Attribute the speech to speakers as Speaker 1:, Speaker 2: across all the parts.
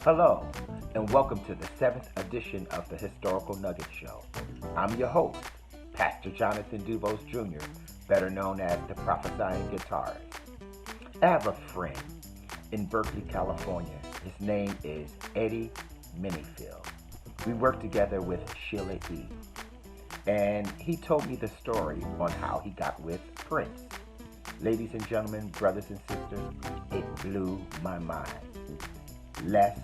Speaker 1: Hello, and welcome to the 7th edition of the Historical Nugget Show. I'm your host, Pastor Jonathan Dubose Jr., better known as the Prophesying Guitarist. I have a friend in Berkeley, California. His name is Eddie Mininfield. We work together with Sheila E. And he told me the story on how he got with Prince. Ladies and gentlemen, brothers and sisters, it blew my mind. Less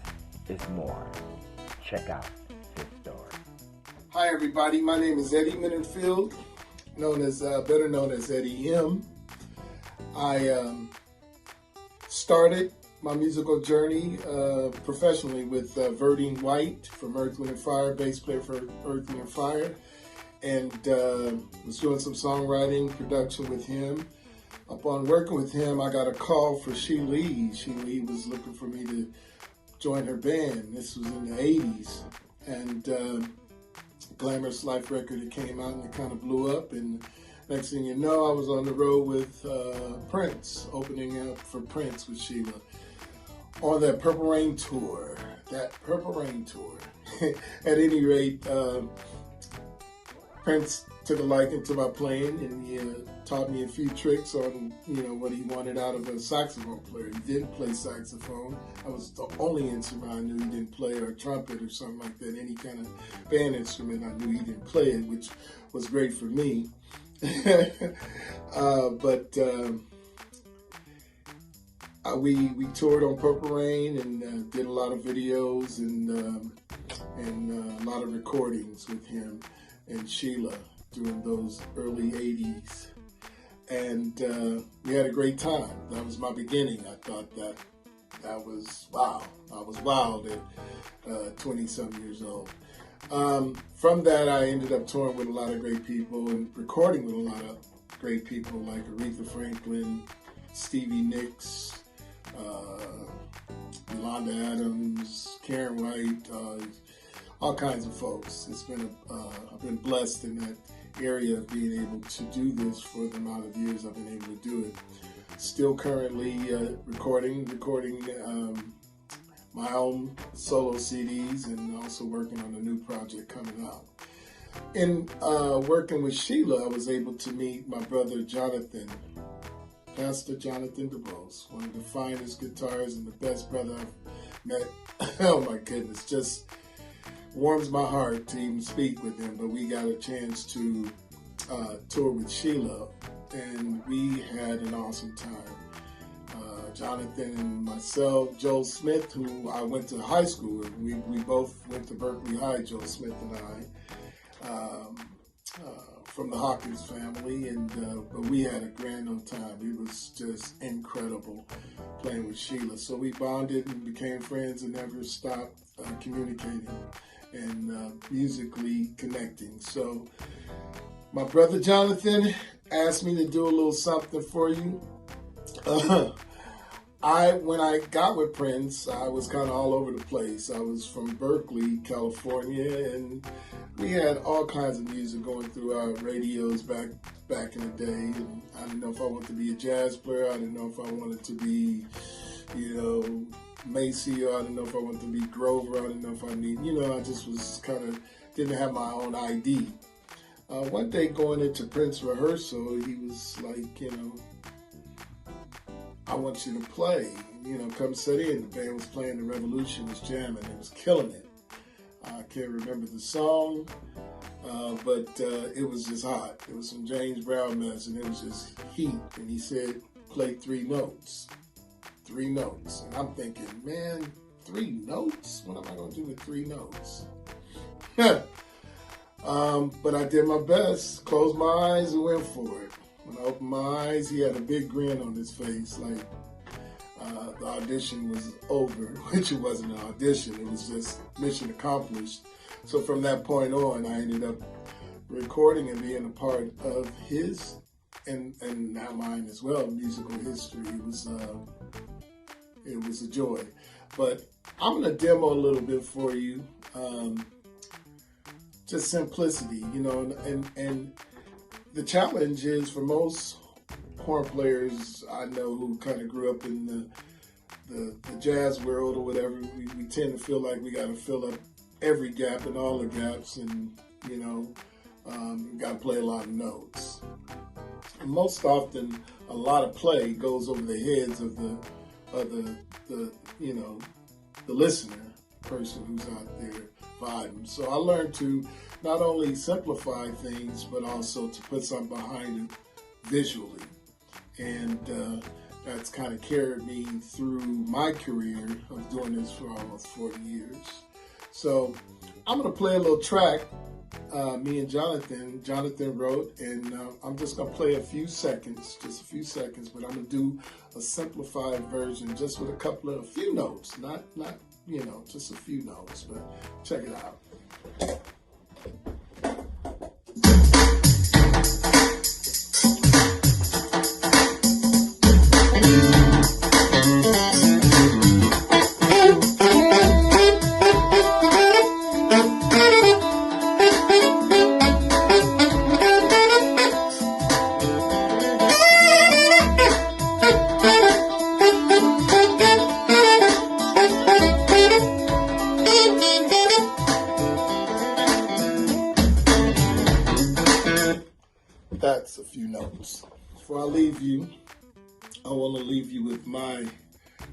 Speaker 1: is more. Check out this story.
Speaker 2: Hi everybody, my name is Eddie Mininfield, better known as Eddie M. I started my musical journey professionally with Verdine White from Earth, Wind & Fire, bass player for Earth, Wind & Fire, and was doing some songwriting, production with him. Upon working with him, I got a call for Sheila E. Sheila E. was looking for me to join her band. This was in the 80s, and Glamorous Life record, it came out and it kind of blew up, and next thing you know, I was on the road with Prince, opening up for Prince with Sheila on that Purple Rain tour. At any rate, Prince took a liking to my playing, and he taught me a few tricks on, what he wanted out of a saxophone player. He didn't play saxophone. That was the only instrument I knew he didn't play, or a trumpet or something like that. Any kind of band instrument, I knew he didn't play it, which was great for me. We toured on Purple Rain and did a lot of videos and a lot of recordings with him and Sheila during those early 80s. And we had a great time. That was my beginning. I thought that was wow. I was wild at 20-some years old. From that, I ended up touring with a lot of great people and recording with a lot of great people like Aretha Franklin, Stevie Nicks, Yolanda Adams, Karen White, all kinds of folks. It's been I've been blessed in that area of being able to do this for the amount of years I've been able to do it. Still currently recording my own solo CDs, and also working on a new project coming out. In working with Sheila, I was able to meet my brother Jonathan, Pastor Jonathan Dubose, one of the finest guitarists and the best brother I've met. Oh my goodness, just warms my heart to even speak with him. But we got a chance to tour with Sheila, and we had an awesome time. Jonathan and myself, Joel Smith, who I went to high school with, we both went to Berkeley High, Joel Smith and I, from the Hawkins family, and but we had a grand old time. It was just incredible playing with Sheila. So we bonded and became friends and never stopped communicating and musically connecting. So my brother Jonathan asked me to do a little something for you. When I got with Prince, I was kind of all over the place. I was from Berkeley, California, and we had all kinds of music going through our radios back in the day. And I didn't know if I wanted to be a jazz player. I didn't know if I wanted to be, Macy, or I didn't know if I wanted to be Grover. I didn't know if I I just was kind of, didn't have my own ID. One day going into Prince rehearsal, he was like, I want you to play, come sit in. The band was playing The Revolution, was jamming, it was killing it. I can't remember the song, but it was just hot. It was some James Brown mess, and it was just heat. And he said, play 3 notes. 3 notes. And I'm thinking, man, 3 notes? What am I going to do with 3 notes? But I did my best, closed my eyes and went for it. When I opened my eyes, he had a big grin on his face, like the audition was over, which it wasn't an audition, it was just mission accomplished. So from that point on, I ended up recording and being a part of his, and now mine as well, musical history. It was a joy. But I'm going to demo a little bit for you, just simplicity, and the challenge is for most horn players I know who kind of grew up in the the jazz world or whatever, we tend to feel like we got to fill up every gap and all the gaps, and got to play a lot of notes. And most often, a lot of play goes over the heads of the listener, person who's out there vibing. So I learned to not only simplify things, but also to put something behind it visually. And that's kind of carried me through my career of doing this for almost 40 years. So I'm going to play a little track me and Jonathan wrote, and I'm just going to play just a few seconds, but I'm going to do a simplified version just with a few notes, not just a few notes, but check it out. That's a few notes. Before I leave you, I want to leave you with my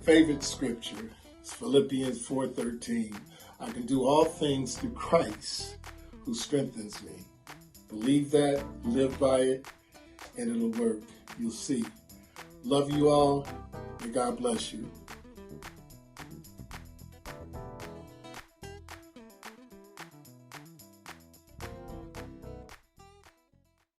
Speaker 2: favorite scripture. It's Philippians 4:13. I can do all things through Christ who strengthens me. Believe that, live by it, and it'll work. You'll see. Love you all. May God bless you.